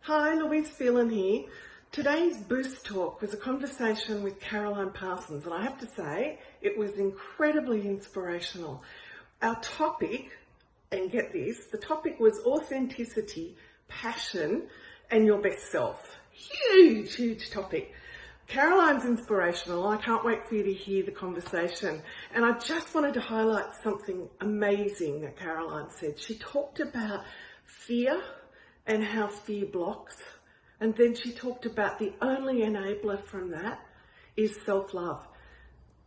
Hi, Louise here. Today's Boost Talk was a conversation with Caroline Parsons, and I have to say it was incredibly inspirational. Our topic, and get this, the topic was authenticity, passion, and your best self. Huge, huge topic. Caroline's inspirational. I can't wait for you to hear the conversation. And I just wanted to highlight something amazing that Caroline said. She talked about fear and how fear blocks. And then she talked about the only enabler from that is self-love.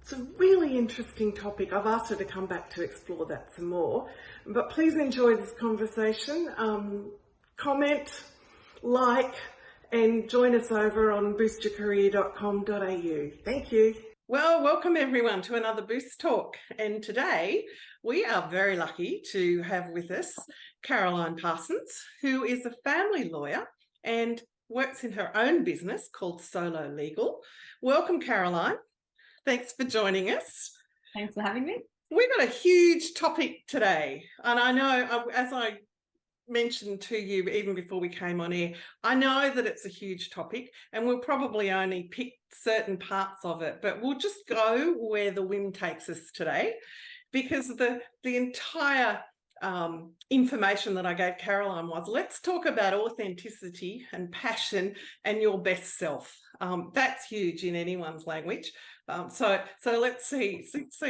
It's a really interesting topic. I've asked her to come back to explore that some more. But please enjoy this conversation. Comment, like, and join us over on boostyourcareer.com.au. Thank you. Well, welcome everyone to another Boost Talk. And today we are very lucky to have with us Caroline Parsons, who is a family lawyer and works in her own business called Solo Legal. Welcome, Caroline. Thanks for joining us. Thanks for having me. We've got a huge topic today. And I know, as I mentioned to you even before we came on air, I know that it's a huge topic and we'll probably only pick certain parts of it, but we'll just go where the wind takes us today, because the entire information that I gave Caroline was, let's talk about authenticity and passion and your best self. That's huge in anyone's language. So let's see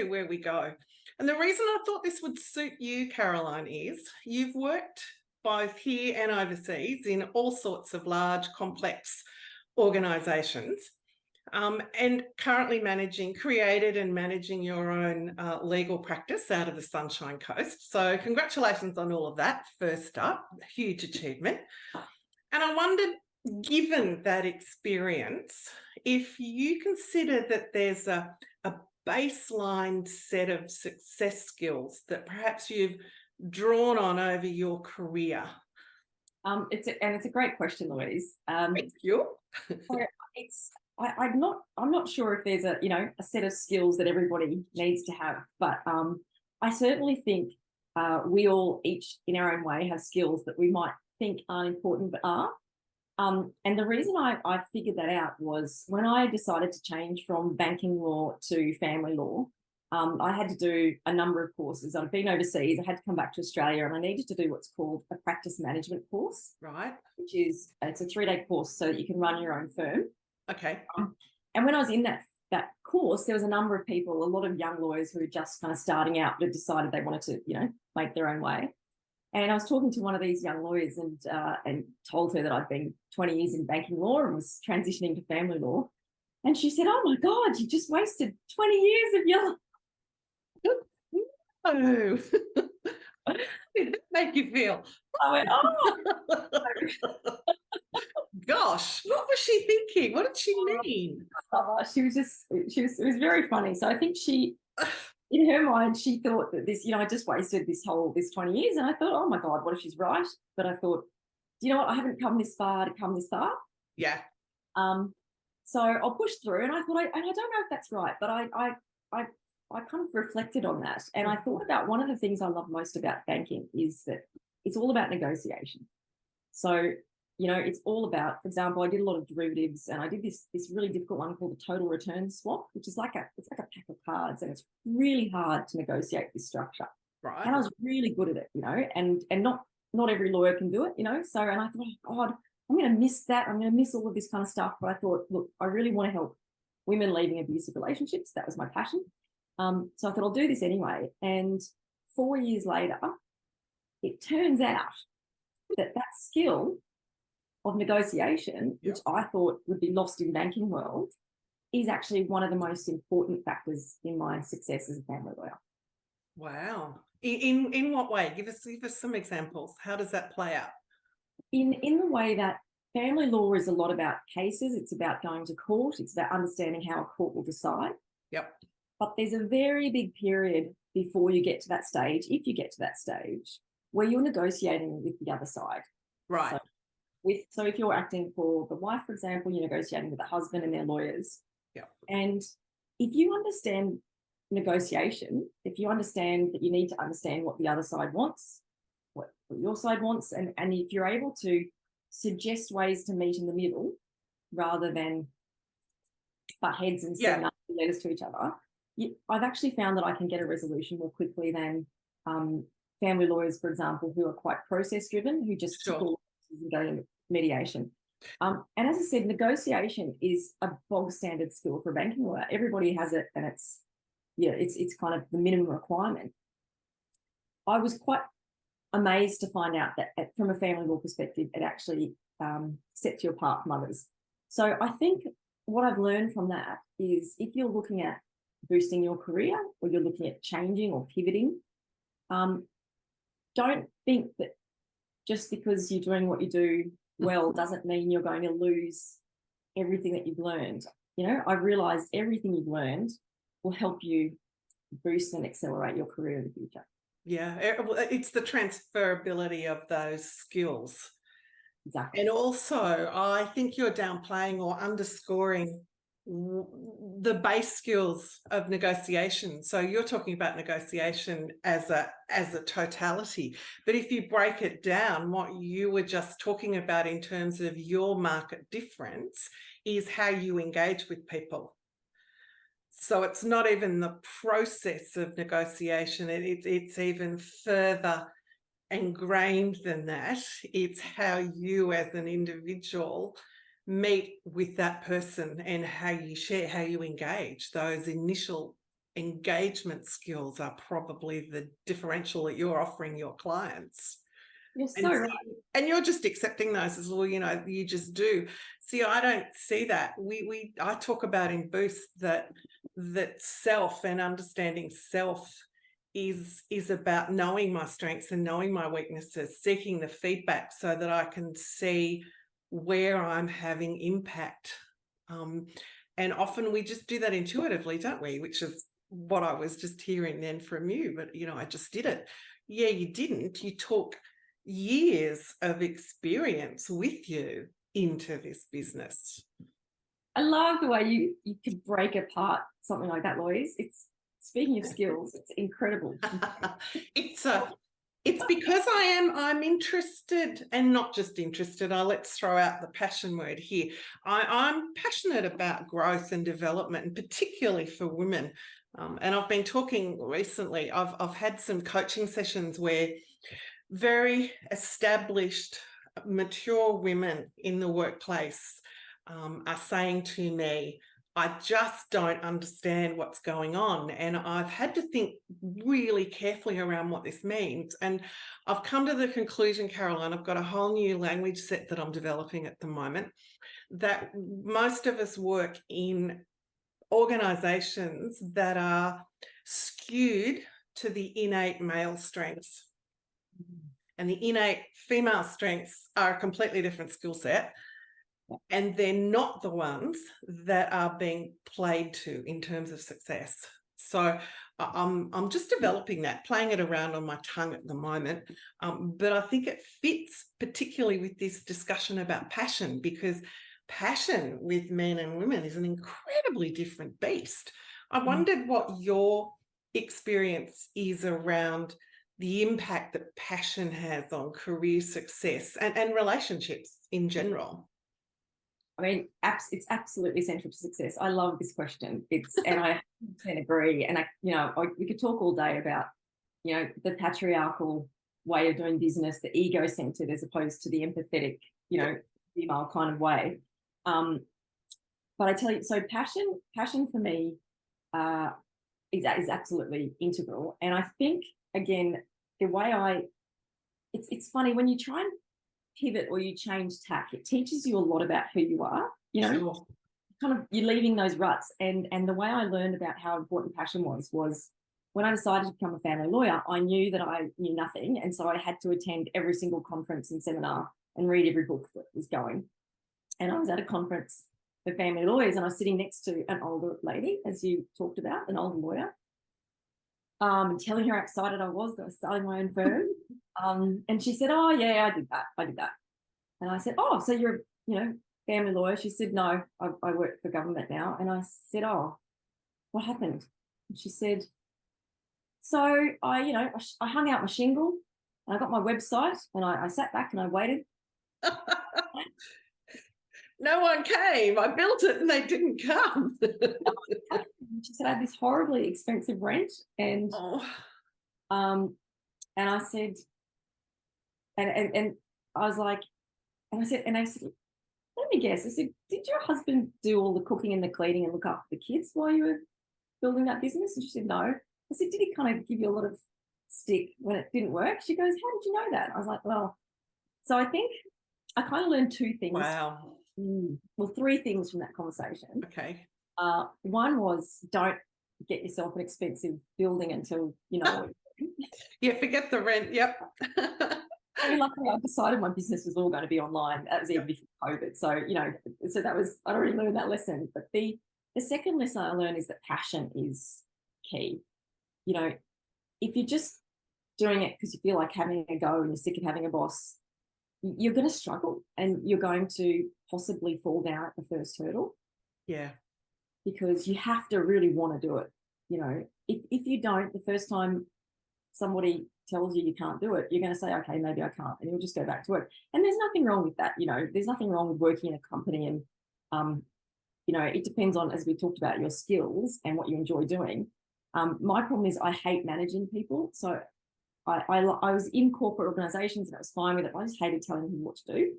where we go. And the reason I thought this would suit you, Caroline, is you've worked both here and overseas in all sorts of large, complex organisations, and currently created and managing your own legal practice out of the Sunshine Coast. So congratulations on all of that, first up, huge achievement. And I wondered, given that experience, if you consider that there's a baseline set of success skills that perhaps you've drawn on over your career. It's a great question, Louise. Thank you. I'm not sure if there's a set of skills that everybody needs to have, but I certainly think we all each in our own way have skills that we might think aren't important but are. And the reason I figured that out was when I decided to change from banking law to family law. I had to do a number of courses. I'd been overseas. I had to come back to Australia, and I needed to do what's called a practice management course. Right. Which is it's a 3-day course so that you can run your own firm. Okay. And when I was in that course, there was a number of people, a lot of young lawyers who were just kind of starting out, but decided they wanted to, make their own way. And I was talking to one of these young lawyers and told her that I'd been 20 years in banking law and was transitioning to family law. And she said, "Oh my God, you just wasted 20 years of your life." Oh, how did that make you feel? I went, "Oh." Gosh, what was she thinking? What did she mean? It was very funny. So I think in her mind, she thought that this, I just wasted this 20 years. And I thought, oh my God, what if she's right? But I thought, do you know what? I haven't come this far to come this far. Yeah. So I'll push through. And I thought, and I don't know if that's right, but I kind of reflected on that. And I thought about one of the things I love most about banking is that it's all about negotiation. So, it's all about, for example, I did a lot of derivatives and I did this really difficult one called the total return swap, which is like a pack of cards, and it's really hard to negotiate this structure. Right. And I was really good at it, and not every lawyer can do it, So, and I thought, oh God, I'm going to miss that. I'm going to miss all of this kind of stuff. But I thought, look, I really want to help women leaving abusive relationships. That was my passion. So I thought I'll do this anyway. And 4 years later, it turns out that skill of negotiation, which I thought would be lost in banking world, is actually one of the most important factors in my success as a family lawyer. Wow. In what way? Give us some examples. How does that play out? In the way that family law is a lot about cases. It's about going to court. It's about understanding how a court will decide. Yep. But there's a very big period before you get to that stage, if you get to that stage, where you're negotiating with the other side. Right. So if you're acting for the wife, for example, you're negotiating with the husband and their lawyers. Yeah. And if you understand negotiation, if you understand that you need to understand what the other side wants, what your side wants, and if you're able to suggest ways to meet in the middle rather than butt heads and send nasty letters to each other, I've actually found that I can get a resolution more quickly than family lawyers, for example, who are quite process driven, who just tick all and go to mediation. And as I said, negotiation is a bog standard skill for a banking lawyer. Everybody has it, and it's kind of the minimum requirement. I was quite amazed to find out that from a family law perspective, it actually sets you apart from others. So I think what I've learned from that is if you're looking at boosting your career or you're looking at changing or pivoting, don't think that just because you're doing what you do well doesn't mean you're going to lose everything that you've learned. I've realized everything you've learned will help you boost and accelerate your career in the future. Yeah, it's the transferability of those skills. Exactly. And also, I think you're downplaying or underscoring the base skills of negotiation. So you're talking about negotiation as a totality. But if you break it down, what you were just talking about in terms of your market difference is how you engage with people. So it's not even the process of negotiation. It's even further ingrained than that. It's how you as an individual meet with that person and how you share, how you engage. Those initial engagement skills are probably the differential that you're offering your clients. You're so right. And you're just accepting those as well, you just do. See, I don't see that. I talk about in Boost that self and understanding self is about knowing my strengths and knowing my weaknesses, seeking the feedback so that I can see where I'm having impact. And often we just do that intuitively, don't we? Which is what I was just hearing then from you. But, I just did it. Yeah, you didn't. You took years of experience with you into this business. I love the way you could break apart something like that, Louise. Speaking of skills, it's incredible. It's because I'm interested, and not just interested. Let's throw out the passion word here. I'm passionate about growth and development, and particularly for women. And I've been talking recently. I've had some coaching sessions where very established, mature women in the workplace are saying to me, I just don't understand what's going on. And I've had to think really carefully around what this means. And I've come to the conclusion, Caroline, I've got a whole new language set that I'm developing at the moment, that most of us work in organisations that are skewed to the innate male strengths. And the innate female strengths are a completely different skill set. And they're not the ones that are being played to in terms of success. So I'm just developing that, playing it around on my tongue at the moment. But I think it fits particularly with this discussion about passion, because passion with men and women is an incredibly different beast. I wondered what your experience is around the impact that passion has on career success and relationships in general. I mean, it's absolutely central to success. I love this question. And I 100% agree. And we could talk all day about, the patriarchal way of doing business, the ego-centered as opposed to the empathetic, female kind of way. But I tell you, so passion for me is absolutely integral. And I think, again, the way it's funny when you try and pivot or you change tack, it teaches you a lot about who you are, Sure. kind of you're leaving those ruts. And the way I learned about how important passion was when I decided to become a family lawyer, I knew that I knew nothing. And so I had to attend every single conference and seminar and read every book that was going. And I was at a conference for family lawyers and I was sitting next to an older lady, as you talked about, an older lawyer, telling her how excited I was that I was starting my own firm. And she said, oh, yeah, I did that. And I said, oh, so you're, family lawyer? She said, no, I work for government now. And I said, oh, what happened? And she said, so I hung out my shingle and I got my website and I sat back and I waited. No one came. I built it and they didn't come. She said I had this horribly expensive rent, and Oh, um, and I said, and I was like, and I said, let me guess. I said, did your husband do all the cooking and the cleaning and look after the kids while you were building that business? And she said, no. I said, did he kind of give you a lot of stick when it didn't work? She goes, how did you know that? I was like, well, so I think I kind of learned two things. wow. Well, three things from that conversation. Okay. One was don't get yourself an expensive building until you know what you're doing. Yeah, forget the rent. Yep. I mean, luckily, I decided my business was all going to be online. That was even before COVID. So, so that was, I'd already learned that lesson. But the second lesson I learned is that passion is key. If you're just doing it because you feel like having a go and you're sick of having a boss, you're going to struggle and you're going to possibly fall down at the first hurdle. Yeah. Because you have to really want to do it. If you don't, the first time somebody tells you can't do it, you're going to say, okay, maybe I can't, and you'll just go back to work. And there's nothing wrong with that. There's nothing wrong with working in a company, and it depends on, as we talked about, your skills and what you enjoy doing. My problem is I hate managing people, so I was in corporate organizations and I was fine with it. I just hated telling people what to do.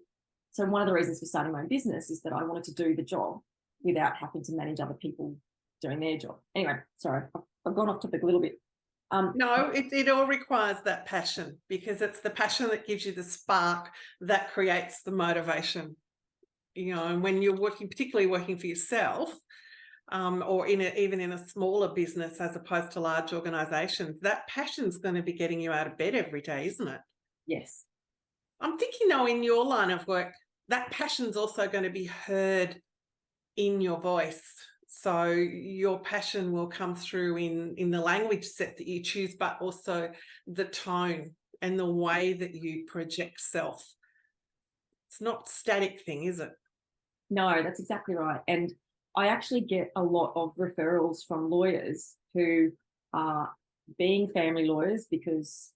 So one of the reasons for starting my own business is that I wanted to do the job without having to manage other people doing their job. Anyway, sorry, I've gone off topic a little bit. No, it all requires that passion, because it's the passion that gives you the spark that creates the motivation. And when you're particularly working for yourself, or even in a smaller business as opposed to large organizations, that passion's going to be getting you out of bed every day, isn't it? Yes. I'm thinking, though, in your line of work, that passion's also going to be heard in your voice. So your passion will come through in the language set that you choose, but also the tone and the way that you project self. It's not a static thing, is it? No, that's exactly right. And I actually get a lot of referrals from lawyers who are being family lawyers because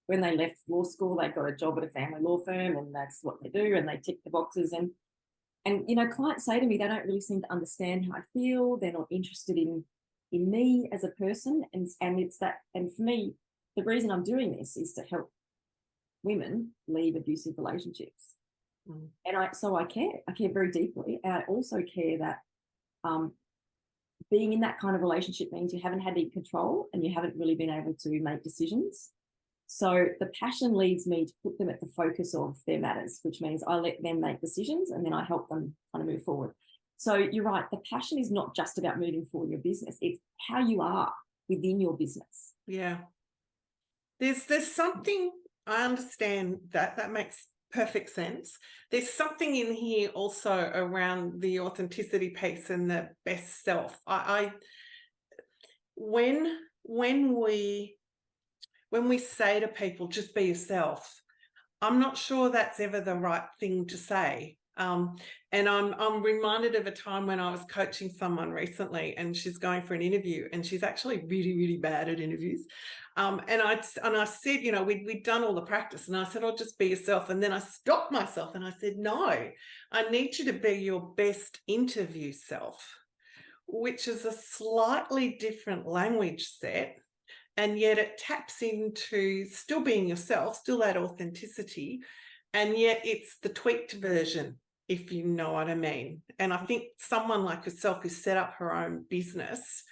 when they left law school, they got a job at a family law firm and that's what they do and they tick the boxes. And clients say to me they don't really seem to understand how I feel. They're not interested in me as a person. And it's that, and for me, the reason I'm doing this is to help women leave abusive relationships. And I care very deeply. And I also care that being in that kind of relationship means you haven't had any control and you haven't really been able to make decisions. So the passion leads me to put them at the focus of their matters, which means I let them make decisions and then I help them kind of move forward. So you're right, the passion is not just about moving forward your business, it's how you are within your business. Yeah. There's something, I understand that makes perfect sense. There's something in here also around the authenticity piece and the best self. When we say to people, just be yourself, I'm not sure that's ever the right thing to say. And I'm reminded of a time when I was coaching someone recently and she's going for an interview and she's actually really, really bad at interviews. And I said, we'd done all the practice and I said, oh, just be yourself. And then I stopped myself and I said, no, I need you to be your best interview self, which is a slightly different language set. And yet it taps into still being yourself, still that authenticity. And yet it's the tweaked version, if you know what I mean. And I think someone like yourself who set up her own business,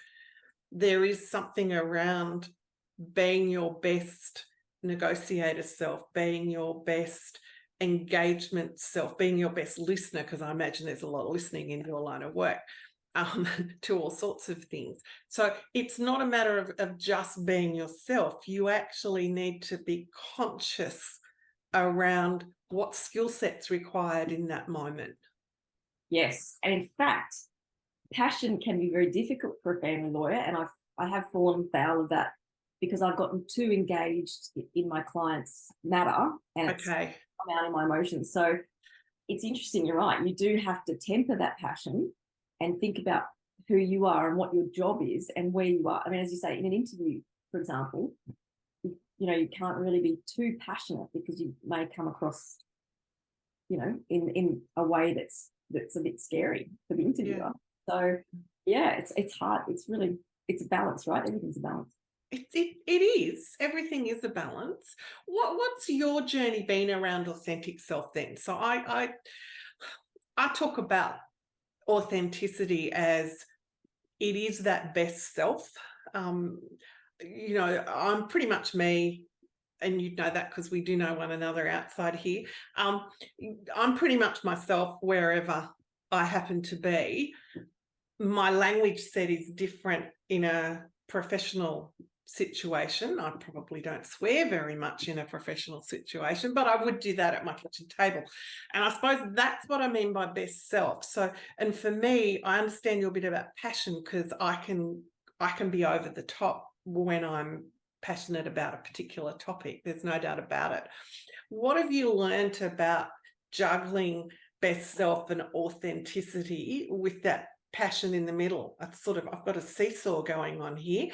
there is something around being your best negotiator self, being your best engagement self, being your best listener, because I imagine there's a lot of listening in your line of work. To all sorts of things. So it's not a matter of just being yourself. You actually need to be conscious around what skill sets required in that moment. Yes. And in fact, passion can be very difficult for a family lawyer. And I have fallen foul of that because I've gotten too engaged in my client's matter and it's come out in my emotions. So it's interesting, you're right. You do have to temper that passion and think about who you are and what your job is and where you are. I mean, as you say, in an interview, for example, you can't really be too passionate because you may come across in a way that's a bit scary for the interviewer. So yeah, it's hard. It's a balance, right? Everything's a balance. It is. Everything is a balance. What's your journey been around authentic self then? So I talk about authenticity as it is that best self. I'm pretty much me, and you'd know that because we do know one another outside here. I'm pretty much myself wherever I happen to be. My language set is different in a professional situation. I probably don't swear very much in a professional situation, but I would do that at my kitchen table. And I suppose that's what I mean by best self. So, and for me, I understand your bit about passion, because I can be over the top when I'm passionate about a particular topic. There's no doubt about it. What have you learned about juggling best self and authenticity with that passion in the middle? I've got a seesaw going on here.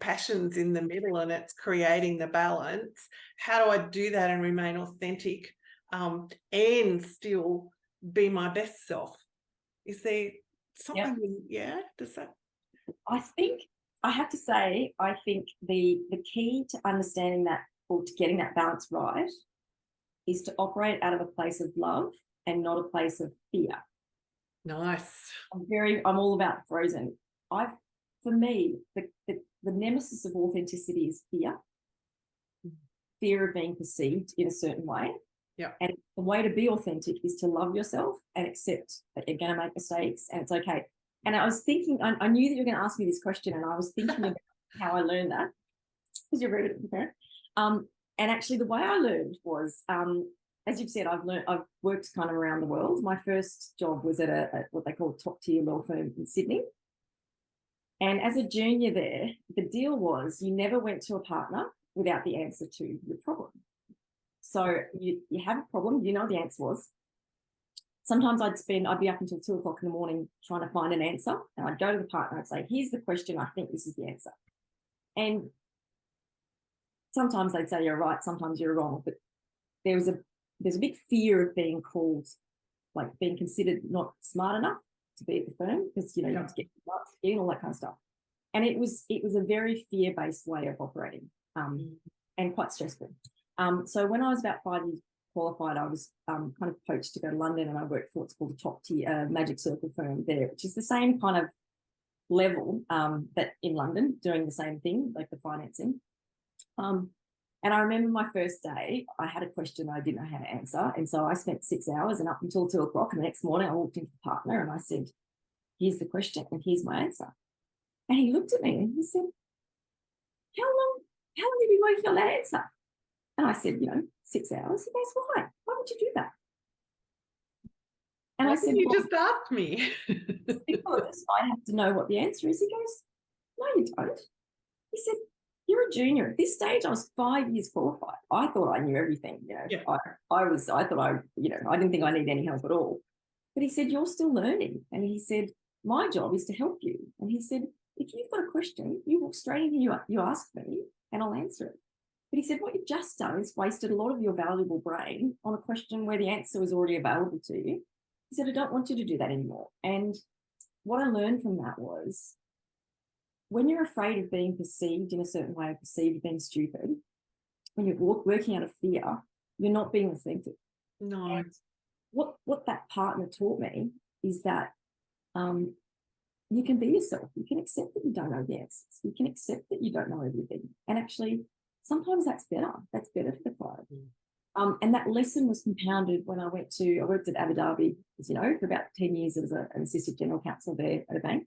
Passion's in the middle and it's creating the balance. How do I do that and remain authentic and still be my best self? Is there something? Yeah. Does that? I think I have to say, I think the key to understanding that, or to getting that balance right, is to operate out of a place of love and not a place of fear. Nice. I'm all about frozen. For me, the nemesis of authenticity is fear. Fear of being perceived in a certain way. Yeah. And the way to be authentic is to love yourself and accept that you're going to make mistakes and it's okay. And I was thinking, I knew that you were going to ask me this question, and I was thinking about how I learned that, because you're very good at preparing. And actually, the way I learned was, as you've said, I've worked kind of around the world. My first job was at what they call a top tier law firm in Sydney. And as a junior there, the deal was you never went to a partner without the answer to your problem. So you have a problem, you know what the answer was. Sometimes I'd be up until 2 o'clock in the morning trying to find an answer, and I'd go to the partner and say, here's the question, I think this is the answer. And sometimes they'd say you're right, sometimes you're wrong, but there's a big fear of being called, like being considered not smart enough to be at the firm, because you have to get marks and all that kind of stuff. And it was a very fear-based way of operating, and quite stressful. So when I was about 5 years qualified, I was kind of poached to go to London, and I worked for what's called a top tier Magic Circle firm there, which is the same kind of level that in London, doing the same thing, like the financing. And I remember my first day, I had a question I didn't know how to answer. And so I spent 6 hours, and up until 2 o'clock, and the next morning I walked into the partner and I said, here's the question and here's my answer. And he looked at me and he said, how long have you been working on that answer? And I said, 6 hours. He goes, why? Why would you do that? And I said, you just asked me. Because I have to know what the answer is. He goes, no, you don't. He said, you're a junior. At this stage, I was 5 years qualified. I thought I knew everything. I didn't think I needed any help at all. But he said, you're still learning. And he said, my job is to help you. And he said, if you've got a question, you walk straight in here, you ask me, and I'll answer it. But he said, what you've just done is wasted a lot of your valuable brain on a question where the answer was already available to you. He said, I don't want you to do that anymore. And what I learned from that was, when you're afraid of being perceived in a certain way, or perceived as being stupid, when you're working out of fear, you're not being authentic. No. And what that partner taught me is that you can be yourself. You can accept that you don't know the answers. You can accept that you don't know everything. And actually, sometimes that's better. That's better for the client. And that lesson was compounded when I worked at Abu Dhabi, as you know, for about 10 years as an assistant general counsel there at a bank.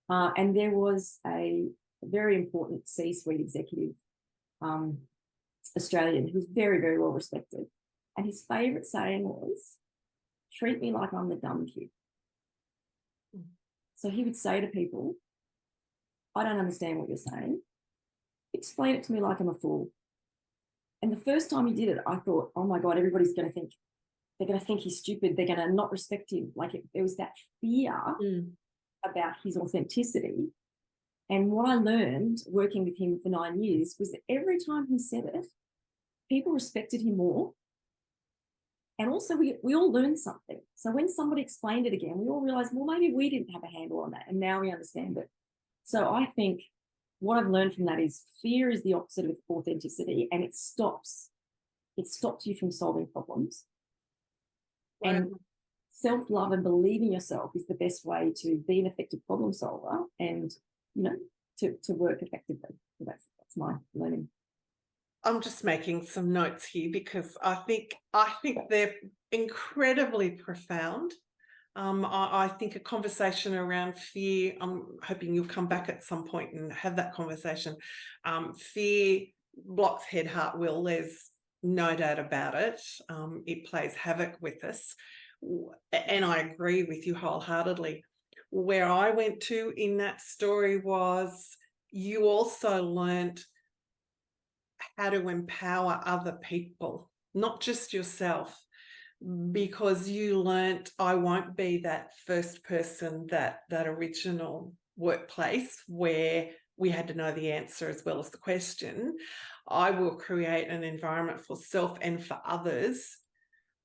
And there was a very important C-suite executive, Australian, who was very, very well respected. And his favourite saying was, treat me like I'm the dumb kid. So he would say to people, I don't understand what you're saying. Explain it to me like I'm a fool. And the first time he did it, I thought, oh my God, everybody's going to think, they're going to think he's stupid. They're going to not respect him. There was that fear about his authenticity. And what I learned working with him for 9 years was that every time he said it, people respected him more. And also we all learned something. So when somebody explained it again, we all realized, well, maybe we didn't have a handle on that, and now we understand it. So I think what I've learned from that is fear is the opposite of authenticity, and it stops you from solving problems. Wow. And self-love and believing yourself is the best way to be an effective problem solver and, to work effectively. So that's my learning. I'm just making some notes here because I think they're incredibly profound. I think a conversation around fear, I'm hoping you'll come back at some point and have that conversation. Fear blocks head, heart, will. There's no doubt about it. It plays havoc with us. And I agree with you wholeheartedly. Where I went to in that story was you also learnt how to empower other people, not just yourself, because you learnt I won't be that first person, that original workplace where we had to know the answer as well as the question. I will create an environment for self and for others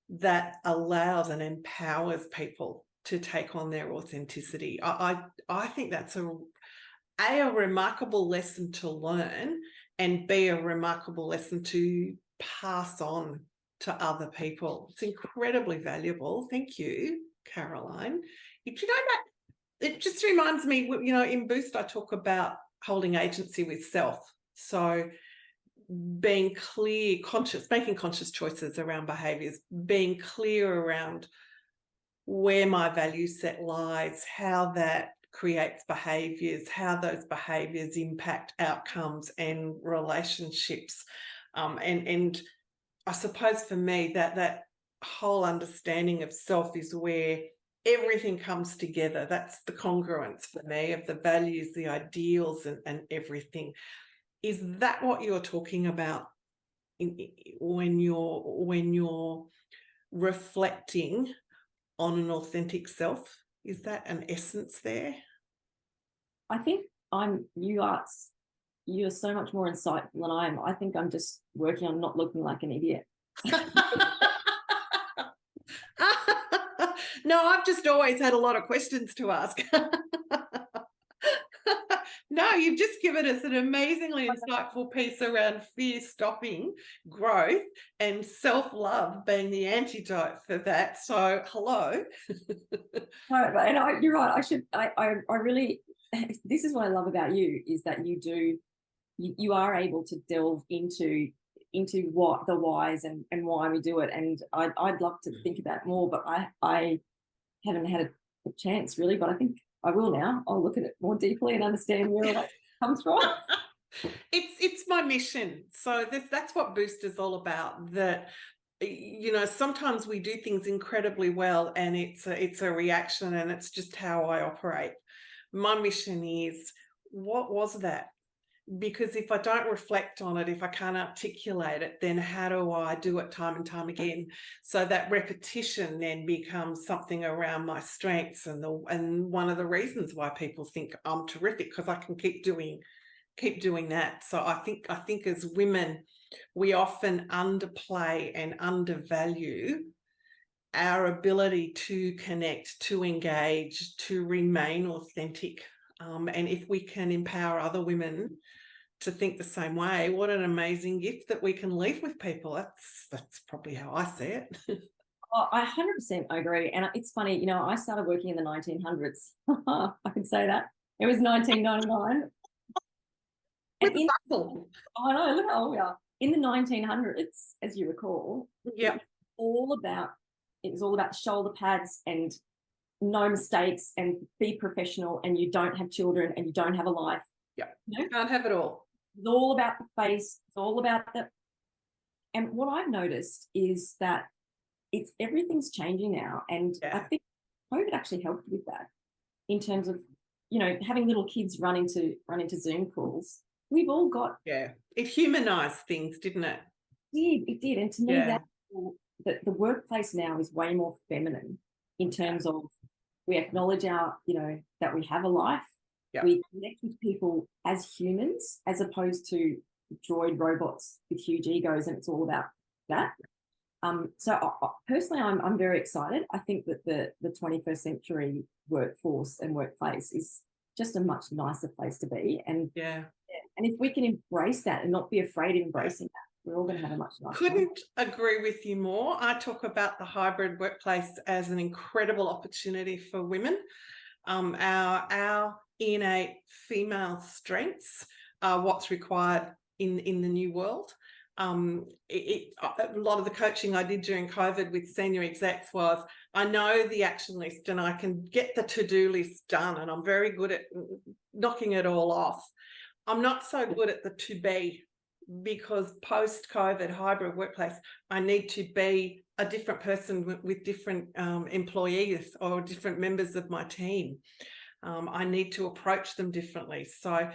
that allows and empowers people to take on their authenticity. I think that's a remarkable lesson to learn, and B, a remarkable lesson to pass on to other people. It's incredibly valuable. Thank you, Caroline. If you know that, it just reminds me, in Boost, I talk about holding agency with self. So being clear, making conscious choices around behaviours, being clear around where my value set lies, how that creates behaviours, how those behaviours impact outcomes and relationships. And I suppose for me that whole understanding of self is where everything comes together. That's the congruence for me of the values, the ideals, and everything. Is that what you're talking about when you're reflecting on an authentic self? Is that an essence there? I think you're so much more insightful than I am. I think I'm just working on not looking like an idiot. No, I've just always had a lot of questions to ask. No, you've just given us an amazingly insightful piece around fear stopping growth and self-love being the antidote for that. So, hello. No, and you're right. I really, this is what I love about you, is that you are able to delve into what the whys and why we do it. And I'd love to think about it more, but I haven't had a chance really, but I think I will now. I'll look at it more deeply and understand where all that comes from. It's my mission. So that's what Boost is all about. That, sometimes we do things incredibly well and it's a reaction, and it's just how I operate. My mission is, what was that? Because if I don't reflect on it, if I can't articulate it, then how do I do it time and time again? So that repetition then becomes something around my strengths, and one of the reasons why people think I'm terrific, because I can keep doing that. So I think as women, we often underplay and undervalue our ability to connect, to engage, to remain authentic. And if we can empower other women to think the same way, what an amazing gift that we can leave with people. That's probably how I see it. Oh, I 100% agree. And it's funny, I started working in the 1900s. I can say that. It was 1999. With And bustle. I know, look how old we are. In the 1900s, as you recall, Yeah. it was all about shoulder pads and no mistakes and be professional, and you don't have children and you don't have a life. Yeah. You can't have it all. It's all about the face. It's all about and what I've noticed is that everything's changing now. And I think COVID actually helped with that, in terms of, having little kids run into Zoom calls. We've all got. Yeah. It humanized things, didn't it? It did. And to me, that the workplace now is way more feminine, in terms of, we acknowledge that we have a life. Yep. We connect with people as humans, as opposed to droid robots with huge egos, and it's all about that. Personally, I'm very excited. I think that the 21st century workforce and workplace is just a much nicer place to be. And if we can embrace that and not be afraid of embracing that, we're all going to have a much nicer Couldn't agree with you more. I talk about the hybrid workplace as an incredible opportunity for women. Our innate female strengths are what's required in the new world. A lot of the coaching I did during COVID with senior execs was, I know the action list and I can get the to-do list done, and I'm very good at knocking it all off. I'm not so good at the to-be, because post-COVID hybrid workplace, I need to be a different person with different employees or different members of my team. I need to approach them differently. So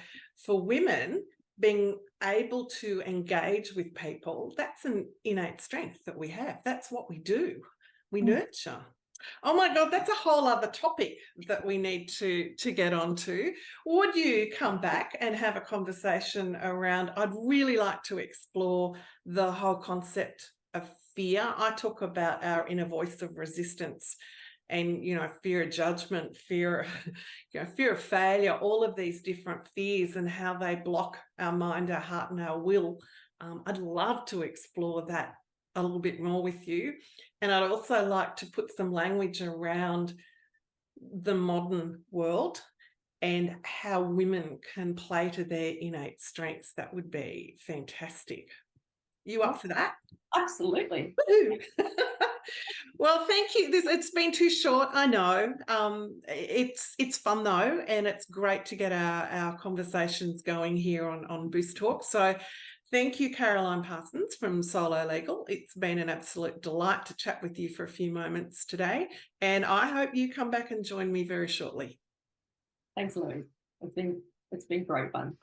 for women, being able to engage with people, that's an innate strength that we have. That's what we do. We nurture. Oh my God, that's a whole other topic that we need to get onto. Would you come back and have a conversation around, I'd really like to explore the whole concept of fear. I talk about our inner voice of resistance and, fear of judgment, fear of failure, all of these different fears and how they block our mind, our heart and our will. I'd love to explore that a little bit more with you. And I'd also like to put some language around the modern world and how women can play to their innate strengths. That would be fantastic. You up for that? Absolutely. Well, thank you. It's been too short, I know. It's fun though, and it's great to get our conversations going here on Boost Talk. So thank you, Caroline Parsons from Solo Legal. It's been an absolute delight to chat with you for a few moments today, and I hope you come back and join me very shortly. Thanks, Louise. It's been great fun.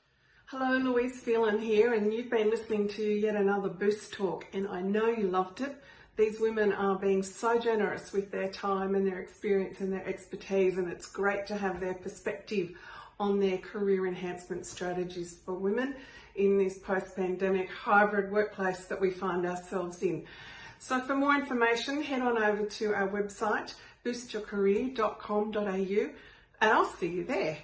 Hello, Louise Phelan here, and you've been listening to yet another Boost Talk, and I know you loved it. These women are being so generous with their time and their experience and their expertise, and it's great to have their perspective on their career enhancement strategies for women in this post-pandemic hybrid workplace that we find ourselves in. So for more information, head on over to our website, boostyourcareer.com.au, and I'll see you there.